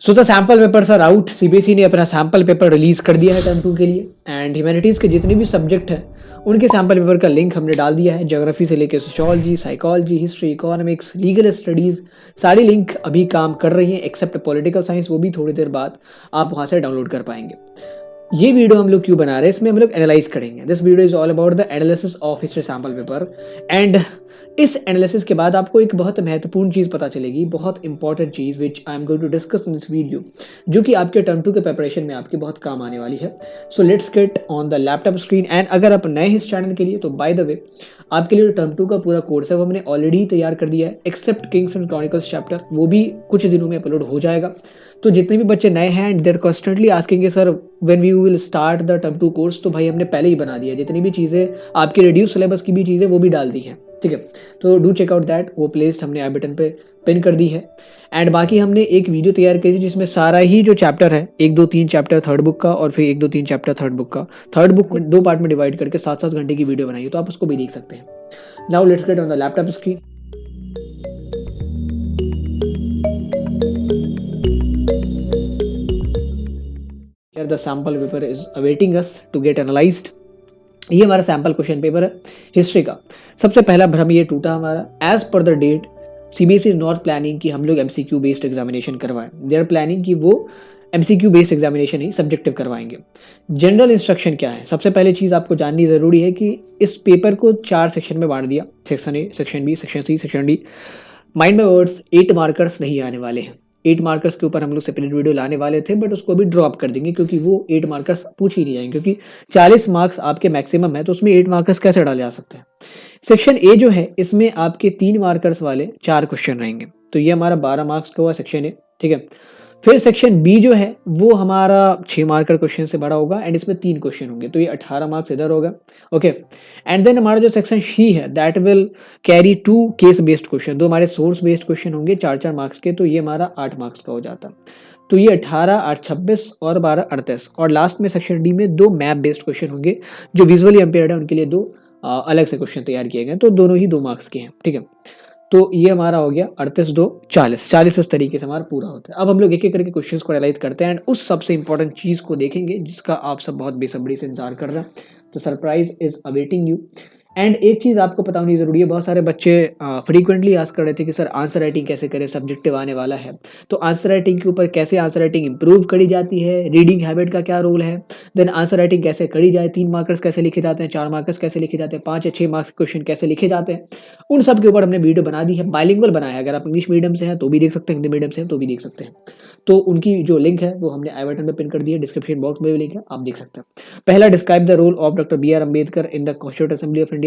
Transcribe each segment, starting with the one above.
So the sample papers are out. CBSE ने अपना sample paper release कर दिया है टर्म 2 के लिए एंड ह्यूमैनिटीज़ के जितने भी सब्जेक्ट हैं उनके सैम्पल पेपर का लिंक हमने डाल दिया है। ज्योग्राफी से लेकर sociology, psychology, history, economics, legal studies सारी लिंक अभी काम कर रही हैं एक्सेप्ट पॉलिटिकल साइंस, वो भी थोड़ी देर बाद आप वहाँ से डाउनलोड कर पाएंगे। ये वीडियो हम लोग क्यों बना रहे हैं, इसमें हम लोग एनालाइज करेंगे। This video is all about the analysis of history sample paper and इस एनालिसिस के बाद आपको एक बहुत महत्वपूर्ण चीज़ पता चलेगी, बहुत इंपॉर्टेंट चीज़ which I am going to discuss in this video, जो कि आपके टर्म 2 के प्रिपरेशन में आपकी बहुत काम आने वाली है। So let's get on the laptop screen. And अगर आप नए हैं इस चैनल के लिए तो बाय द वे आपके लिए जो टर्म 2 का पूरा कोर्स है वो हमने ऑलरेडी तैयार कर दिया है except Kings and Chronicles chapter, वो भी कुछ दिनों में अपलोड हो जाएगा। तो जितने भी बच्चे नए हैं and they're constantly asking sir when we will start the term 2 course, तो भाई हमने पहले ही बना दिया, जितनी भी चीज़ें आपके रिड्यूस सिलेबस की भी चीज़ें वो भी डाल दी हैं, ठीक है। तो डू चेक आउट दैट, वो प्लेलिस्ट हमने आई बटन पे पिन कर दी है। एंड बाकी हमने एक वीडियो तैयार की थी जिसमें सारा ही जो चैप्टर है 1, 2, 3 चैप्टर थर्ड बुक का और फिर 1, 2, 3 चैप्टर थर्ड बुक का, थर्ड बुक को 2 पार्ट में डिवाइड करके 7-7 घंटे की वीडियो बनाई है, तो आप उसको भी देख सकते हैं। Now let's get on the laptop screen. Here the sample paper is awaiting us to get analyzed। ये हमारा सैम्पल क्वेश्चन पेपर है हिस्ट्री का। सबसे पहला भ्रम ये टूटा हमारा, as per the date CBSE is not planning कि हम लोग एमसीक्यू बेस्ड एग्जामिनेशन करवाएं। दे आर प्लानिंग कि वो एमसीक्यू बेस्ड एग्जामिनेशन ही सब्जेक्टिव करवाएंगे। जनरल इंस्ट्रक्शन क्या है, सबसे पहले चीज़ आपको जाननी ज़रूरी है कि इस पेपर को 4 सेक्शन में बांट दिया, section A, section B, section C, section D. Mind my words, 8 markers नहीं आने वाले हैं। 8 मार्कर्स के ऊपर हम लोग सेपरेट वीडियो लाने वाले थे बट उसको भी ड्रॉप कर देंगे क्योंकि वो 8 मार्कर्स पूछ ही नहीं जाएंगे, क्योंकि 40 मार्क्स आपके मैक्सिमम है, तो उसमें 8 मार्कर्स कैसे डाले जा सकते हैं। सेक्शन ए जो है इसमें आपके 3 मार्कर्स वाले 4 क्वेश्चन रहेंगे, तो ये हमारा 12 मार्क्स का हुआ सेक्शन ए, ठीक है। फिर सेक्शन बी जो है वो हमारा 6 मार्कर क्वेश्चन से बड़ा होगा एंड इसमें 3 क्वेश्चन होंगे, तो ये 18 मार्क्स इधर होगा, ओके। एंड देन हमारा जो सेक्शन सी है that will carry 2 case based question, 2 हमारे सोर्स बेस्ड क्वेश्चन होंगे 4-4 मार्क्स के, तो ये हमारा 8 मार्क्स का हो जाता। तो ये 18, 8, 26 और 12, 38। और लास्ट में सेक्शन डी में 2 मैप बेस्ड क्वेश्चन होंगे जो विजुअली इम्पेयर्ड है उनके लिए 2 अलग से क्वेश्चन तैयार किए गए, तो दोनों ही 2 मार्क्स के हैं, ठीक है। तो ये हमारा हो गया 38, 2, 40, 40 इस तरीके से हमारा पूरा होता है। अब हम लोग एक एक करके क्वेश्चंस को एनालाइज करते हैं एंड उस सबसे इंपॉर्टेंट चीज़ को देखेंगे जिसका आप सब बहुत बेसब्री से इंतजार कर रहे हैं। तो surprise is awaiting you. And एक चीज़ आपको पता होनी ज़रूरी है, बहुत सारे बच्चे फ्रीक्वेंटली आस्क कर रहे थे कि सर आंसर राइटिंग कैसे करें, सब्जेक्टिव आने वाला है, तो आंसर राइटिंग के ऊपर कैसे आंसर राइटिंग इंप्रूव करी जाती है, रीडिंग हैबिट का क्या रोल है, देन आंसर राइटिंग कैसे करी जाए, 3 मार्कर्स कैसे लिखे जाते हैं, 4 मार्कर्स कैसे लिखे जाते हैं, 5 या 6 मार्क्स क्वेश्चन कैसे लिखे जाते हैं, उन सब के ऊपर हमने वीडियो बना दी है। बाइलिंगुअल बनाया है, अगर आप इंग्लिश मीडियम से हैं तो भी देख सकते हैं, हिंदी मीडियम से हैं तो भी देख सकते हैं। तो उनकी जो लिंक है वो हमने आई बटन में पिन कर दी है, डिस्क्रिप्शन बॉक्स में भी लिंक है, आप देख सकते हैं। पहला, describe the role of doctor B R Ambedkar in the constituent assembly of India.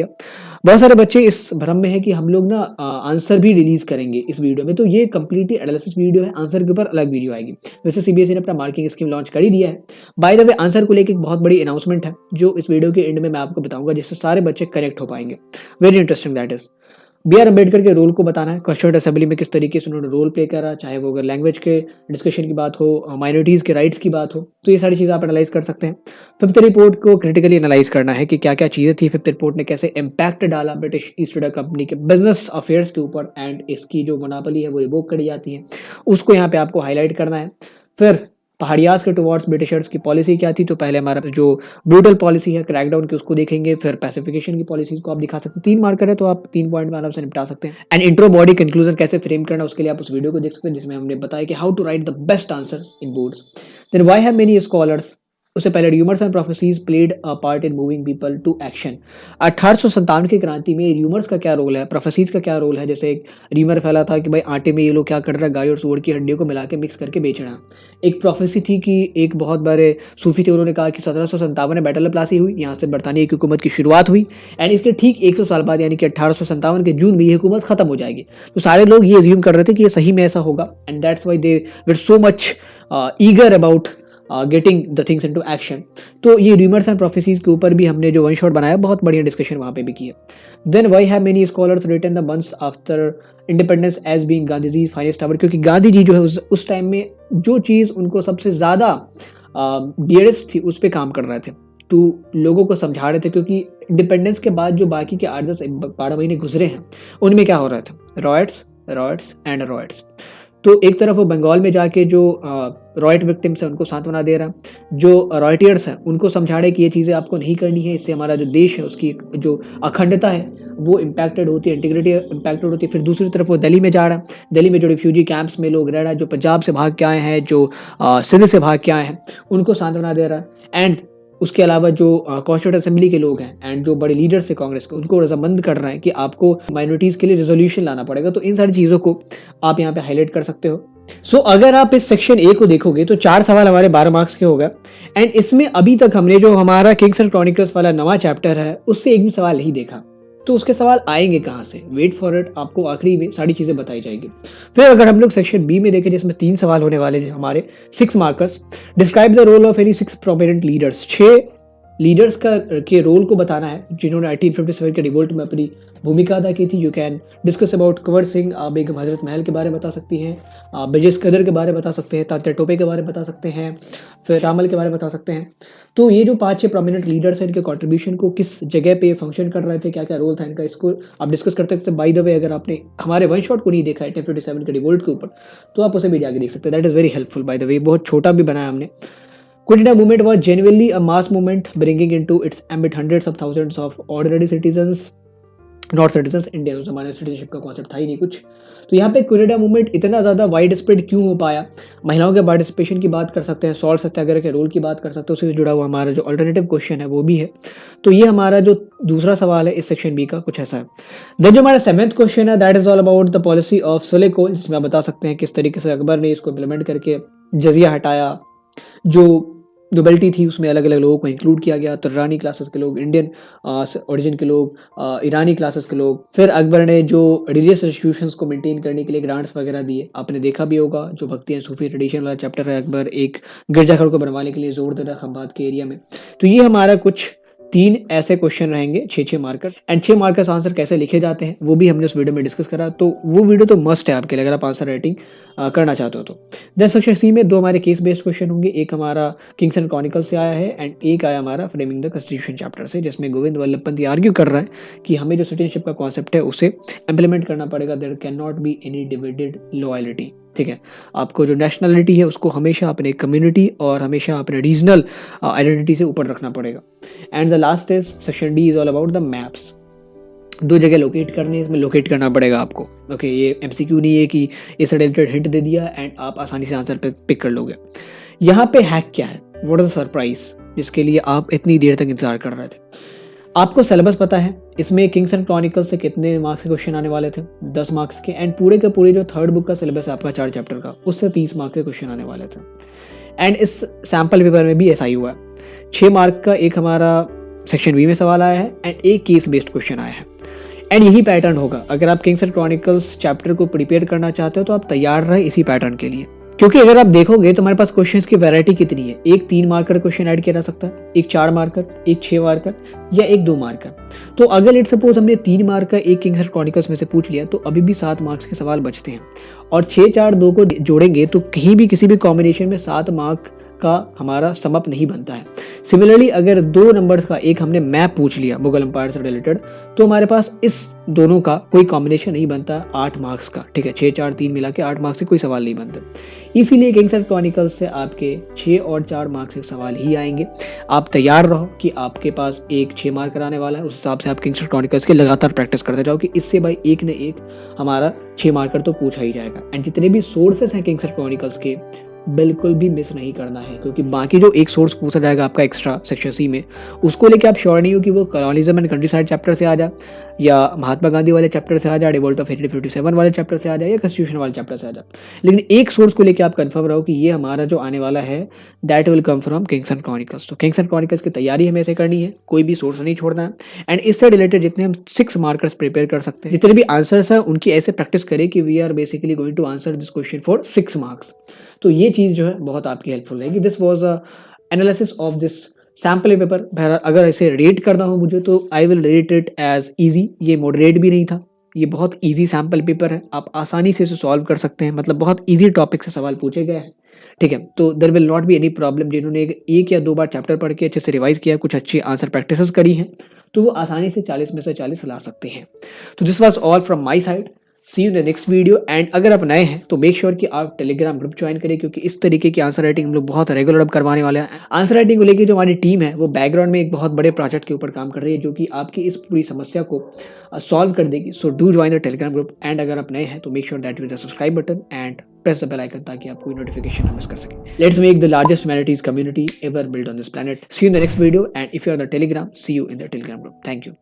बहुत सारे बच्चे इस भ्रम में है कि हम लोग ना आंसर भी रिलीज करेंगे इस वीडियो में, तो ये कंप्लीटली एनालिसिस वीडियो है, आंसर के ऊपर अलग वीडियो आएगी। वैसे सीबीएसई ने अपना मार्किंग स्कीम लॉन्च कर ही दिया है। बाय द वे आंसर को लेकर एक बहुत बड़ी अनाउंसमेंट है जो इस वीडियो के एंड में मैं आपको बताऊंगा, जिससे सारे बच्चे कनेक्ट हो पाएंगे। Very interesting that is. B R Ambedkar के रोल को बताना है, कॉन्स्टिट्यूएंट असेंबली में किस तरीके से उन्होंने रोल प्ले करा, चाहे वो अगर लैंग्वेज के डिस्कशन की बात हो, माइनॉरिटीज़ के राइट्स की बात हो, तो ये सारी चीज़ें आप एनालाइज कर सकते हैं। फिफ्थ रिपोर्ट को क्रिटिकली एनालाइज करना है कि क्या क्या चीज़ें थी, फिफ्थ रिपोर्ट ने कैसे इम्पैक्ट डाला ब्रिटिश ईस्ट इंडिया कंपनी के बिजनेस अफेयर्स के ऊपर एंड इसकी जो मोनोपोली है वो रिवोक करी जाती है, उसको यहाँ पे आपको हाईलाइट करना है। फिर पहाड़ियाज के टुवर्ड्स ब्रिटिशर्स की पॉलिसी क्या थी, तो पहले हमारा जो ब्रूटल पॉलिसी है क्रैकडाउन की उसको देखेंगे, फिर पैसिफिकेशन की पॉलिसी को आप दिखा सकते हैं। 3 मार्कर है तो आप 3 पॉइंट में आराम से निपटा सकते हैं। एंड इंट्रो बॉडी कंक्लूजन कैसे फ्रेम करना, उसके लिए आप उस वीडियो को देख सकते हैं जिसमें हमने बताया कि how to write the best answer in boards. Then why have many scholars, उससे पहले rumours and prophecies played a part in moving people to action. 1857 की क्रांति में र्यूमर्स का क्या रोल है, प्रोफेसीज का क्या रोल है। जैसे एक र्यूमर फैला था कि भाई आटे में ये लोग क्या कर रहे हैं, गाय और सूअर की हड्डियों को मिला के मिक्स करके बेचना। एक प्रोफेसी थी कि एक बहुत बड़े सूफी थे, उन्होंने कहा कि 1757 में बैटल ऑफ प्लासी हुई, यहाँ से बरतानिया की हुकूमत की शुरुआत हुई एंड इसके ठीक 100 साल बाद यानी कि 1857 के जून में ये हुकूमत खत्म हो जाएगी। तो सारे लोग ये अज्यूम कर रहे थे कि ये सही में ऐसा होगा and that's why they were so much eager about getting the things into action. तो ये र्यूमर्स एंड प्रोफेसीज के ऊपर भी हमने जो वन शॉट बनाया, बहुत बढ़िया डिस्कशन वहाँ पे भी की है। Then why have many scholars written the months after independence as being Gandhi finest hour, क्योंकि गांधी जी जो है उस टाइम में जो चीज़ उनको सबसे ज़्यादा डियरेस्ट थी उस पर काम कर रहे थे, तो लोगों को समझा रहे थे, क्योंकि इंडिपेंडेंस के बाद जो बाकी के 8-10-12 महीने गुजरे हैं उनमें क्या हो रहा था, रॉयट्स एंड रॉयट्स। तो एक तरफ वो बंगाल में जाके जो रॉयट विक्टिम्स है उनको सांत्वना दे रहा, जो रॉयटियर्स हैं उनको समझा रहे कि ये चीज़ें आपको नहीं करनी है, इससे हमारा जो देश है उसकी जो अखंडता है वो इम्पैक्टेड होती है, इंटीग्रिटी इम्पैक्टेड होती है। फिर दूसरी तरफ वो दिल्ली में जा रहा है, दिल्ली में जो रिफ्यूजी कैंप्स में लोग रह रहा है, जो पंजाब से भाग के आए हैं, जो सिंध से भाग के आए हैं, उनको सांत्वना दे रहा है। एंड उसके अलावा जो कॉन्स्टिट्यूंट असेंबली के लोग हैं एंड जो बड़े लीडर्स थे कांग्रेस के, उनको रजामंद कर रहा है कि आपको माइनॉरिटीज़ के लिए रेजोल्यूशन लाना पड़ेगा। तो इन सारी चीज़ों को आप यहाँ पे हाईलाइट कर सकते हो। सो अगर आप इस सेक्शन ए को देखोगे तो 4 सवाल हमारे 12 मार्क्स के हो गए। एंड इसमें अभी तक हमने जो हमारा किंग्स एंड क्रॉनिकल्स वाला नवा चैप्टर है उससे एक भी सवाल नहीं देखा, तो उसके सवाल आएंगे कहाँ से? वेट फॉर इट, आपको आखिरी में सारी चीज़ें बताई जाएगी। फिर अगर हम लोग सेक्शन बी में देखें जिसमें 3 सवाल होने वाले हैं हमारे 6 markers, describe the role of any 6 prominent leaders. 6 leaders के रोल को बताना है जिन्होंने 1857 के रिवोल्ट में अपनी भूमिका अदा की थी। You can discuss about Kunwar Singh, Begum Hazrat Mahal के बारे में बता सकती हैं, ब्रजेश कदर के बारे में बता सकते हैं, तात्या टोपे के बारे में बता सकते हैं, फिर रामल के बारे में बता सकते हैं। तो ये जो 5-6 प्रोमिनेंट लीडर्स हैं इनके कॉन्ट्रीब्यूशन को किस जगह पे फंक्शन कर रहे थे, क्या क्या रोल था इनका, इसको आप डिस्कस करते सकते हैं। बाय द वे अगर आपने हमारे वन शॉट को नहीं देखा 1857 के रिवोल्ट के ऊपर तो आप उसे भी जाके देख सकते हैं। That is very helpful by the way, बहुत छोटा भी बनाया हमने। Quit India movement was genuinely a mass movement bringing into its ambit hundreds of thousands of ordinary citizens, not citizens. India उस जमाने सिटीजनशिप का कॉन्सेप्ट था ही नहीं कुछ। तो यहाँ पे क्विट इंडिया मूवमेंट इतना ज़्यादा वाइड स्प्रेड क्यों हो पाया? महिलाओं के पार्टिसिपेशन की बात कर सकते हैं, सॉल्ट सत्याग्रह के रोल की बात कर सकते हैं, उससे जुड़ा हुआ हमारा जो अल्टरनेटिव क्वेश्चन है वो भी है। तो ये हमारा जो दूसरा सवाल है इस सेक्शन बी का कुछ ऐसा है। देन जो हमारा 7th क्वेश्चन है that is all about the policy of सुलेकोल, जिसमें आप बता सकते हैं किस तरीके से अकबर ने इसको इम्प्लीमेंट करके जजिया हटाया, जो नोबेलिटी थी उसमें अलग अलग लोगों को इंक्लूड किया गया, तुर्रानी क्लासेस के लोग, इंडियन ओरिजिन के लोग, ईरानी क्लासेस के लोग। फिर अकबर ने जो रिलीजियस इंस्टीट्यूशंस को मेंटेन करने के लिए ग्रांट्स वगैरह दिए, आपने देखा भी होगा जो भक्ति एंड सूफी ट्रेडिशन वाला चैप्टर है, अकबर एक गिरजाघर को बनवाने के लिए जोर दे रहा खंबात के एरिया में। तो ये हमारा कुछ 3 ऐसे क्वेश्चन रहेंगे 6-6 मार्कर। एंड 6 मार्कर्स आंसर कैसे लिखे जाते हैं वो भी हमने उस वीडियो में डिस्कस करा, तो वो वीडियो तो मस्ट है आपके लिए अगर आप आंसर राइटिंग करना चाहते हो तो। देन सेक्शन सी में 2 हमारे केस बेस्ड क्वेश्चन होंगे, एक हमारा किंग्स एंड क्रॉनिकल से आया है एंड एक आया हमारा फ्रेमिंग द कॉन्स्टिट्यूशन चैप्टर से, जिसमें गोविंद वल्लभ पंत आर्ग्यू कर रहा है कि हमें जो सिटीजनशिप का कॉन्सेप्ट है उसे इंप्लीमेंट करना पड़ेगा। There can not be any divided loyalty. ठीक है, आपको जो नेशनलिटी है उसको हमेशा अपने कम्युनिटी और हमेशा अपने रीजनल आइडेंटिटी से ऊपर रखना पड़ेगा। And the last is section D is all about the maps. 2 जगह लोकेट करनी है, इसमें लोकेट करना पड़ेगा आपको। ओके, ये एमसीक्यू नहीं है कि इस रिलेटेड हिंट दे दिया एंड आप आसानी से आंसर पिक कर लोगे। यहाँ पे हैक क्या है, व्हाट इज द सरप्राइज जिसके लिए आप इतनी देर तक इंतजार कर रहे थे? आपको सिलेबस पता है, इसमें किंग्स एंड क्रॉनिकल से कितने मार्क्स के क्वेश्चन आने वाले थे? 10 मार्क्स के। एंड पूरे के पूरे जो 3rd बुक का सिलेबस है आपका 4 चैप्टर का, उससे 30 मार्क्स के क्वेश्चन आने वाले थे। एंड इस सैम्पल पेपर में भी ऐसा ही हुआ है। 6 मार्क का एक हमारा सेक्शन बी में सवाल आया है एंड एक केस बेस्ड क्वेश्चन आया है। एंड यही पैटर्न होगा, अगर आप किंग्स एंड क्रॉनिकल्स चैप्टर को प्रिपेयर करना चाहते हो तो आप तैयार रहे इसी पैटर्न के लिए, क्योंकि अगर आप देखोगे तो हमारे पास क्वेश्चंस की वैरायटी कितनी है। एक 3 मार्कर क्वेश्चन ऐड किया जा सकता है, एक 4 मार्कर, एक 6 मार्कर या एक 2 मार्कर। तो अगर लेट सपोज हमने 3 मार्क का एक किंग्स एंड क्रॉनिकल्स में से पूछ लिया तो अभी भी 7 मार्क्स के सवाल बचते हैं, और 6, 4, 2 को जोड़ेंगे तो कहीं भी किसी भी कॉम्बिनेशन में 7 मार्क का हमारा समअप नहीं बनता है। सिमिलरली अगर 2 नंबर्स का एक हमने मैप पूछ लिया मुगल एम्पायर से रिलेटेड तो हमारे पास इस दोनों का कोई कॉम्बिनेशन नहीं बनता 8 मार्क्स का। ठीक है, 6, 4, 3 मिला के 8 मार्क्स से कोई सवाल नहीं बनता। इसीलिए किंग्स एंड क्रॉनिकल्स से आपके 6 और 4 मार्क्स के सवाल ही आएंगे। आप तैयार रहो कि आपके पास एक 6 मार्कर आने वाला है, उस हिसाब से आप किंग्स एंड क्रॉनिकल्स के लगातार प्रैक्टिस करते जाओ कि इससे भाई एक न एक हमारा 6 मार्कर तो पूछा ही जाएगा। एंड जितने भी सोर्सेस हैं किंग्स एंड क्रॉनिकल्स के बिल्कुल भी मिस नहीं करना है, क्योंकि बाकी जो एक सोर्स पूछा जाएगा आपका एक्स्ट्रा सेक्शन सी में उसको लेके आप श्योर नहीं हो कि वो colonialism and country side chapter से आ जाए या महात्मा गांधी वाले चैप्टर से आ जाए, रिवोल्ट ऑफ 1857 वाले चैप्टर से आ जाए या कॉन्स्टिट्यूशन वाले चैप्टर से आ जाए, लेकिन एक सोर्स को लेके आप कंफर्म रहो कि ये हमारा जो आने वाला है that will come from Kings and chronicles. तो किंग्स एंड क्रॉनिकल्स की तैयारी हमें ऐसे करनी है, कोई भी सोर्स नहीं छोड़ना है। एंड इससे रिलेटेड जितने हम 6 मार्कर्स प्रिपेयर कर सकते हैं, जितने भी आंसर्स हैं उनकी ऐसे प्रैक्टिस करें कि we are basically going to answer this question for 6 marks. तो ये चीज़ जो है बहुत आपकी हेल्पफुल रहेगी। This was a analysis of this sample paper. अगर ऐसे रेट करना हो मुझे तो I will rate it as easy. ये मॉडरेट भी नहीं था, ये बहुत ईजी सैम्पल पेपर है, आप आसानी से इसे सॉल्व कर सकते हैं, मतलब बहुत ईजी टॉपिक से सवाल पूछे गए हैं। ठीक है, तो there will not be any problem. जिन्होंने 1 या 2 बार चैप्टर पढ़ के अच्छे से रिवाइज किया, कुछ अच्छी आंसर प्रैक्टिसेस करी हैं, तो वो आसानी से 40 में से 40 ला सकते हैं। तो this was all from my side. See you in the next video. And अगर आप नए हैं तो मेक श्योर कि आप टेलीग्राम ग्रुप ज्वाइन करें, क्योंकि इस तरीके की आंसर राइटिंग हम लोग बहुत रेगुलर अब करवाने वाले हैं। आंसर राइटिंग को लेकर जो हमारी टीम है वो बैकग्राउंड में एक बहुत बड़े प्रोजेक्ट के ऊपर काम कर रही है, जो कि आपकी इस पूरी समस्या को सॉल्व कर देगी। So do join the Telegram group. And अगर आप नए हैं तो make sure that with the subscribe button and press the bell icon ताकि आप कोई नोटिफिकेशन ना मिस कर सकें। Let's make the largest humanities community ever built on this planet. See you in the next video, and if you are the Telegram, see you in the Telegram group. Thank you.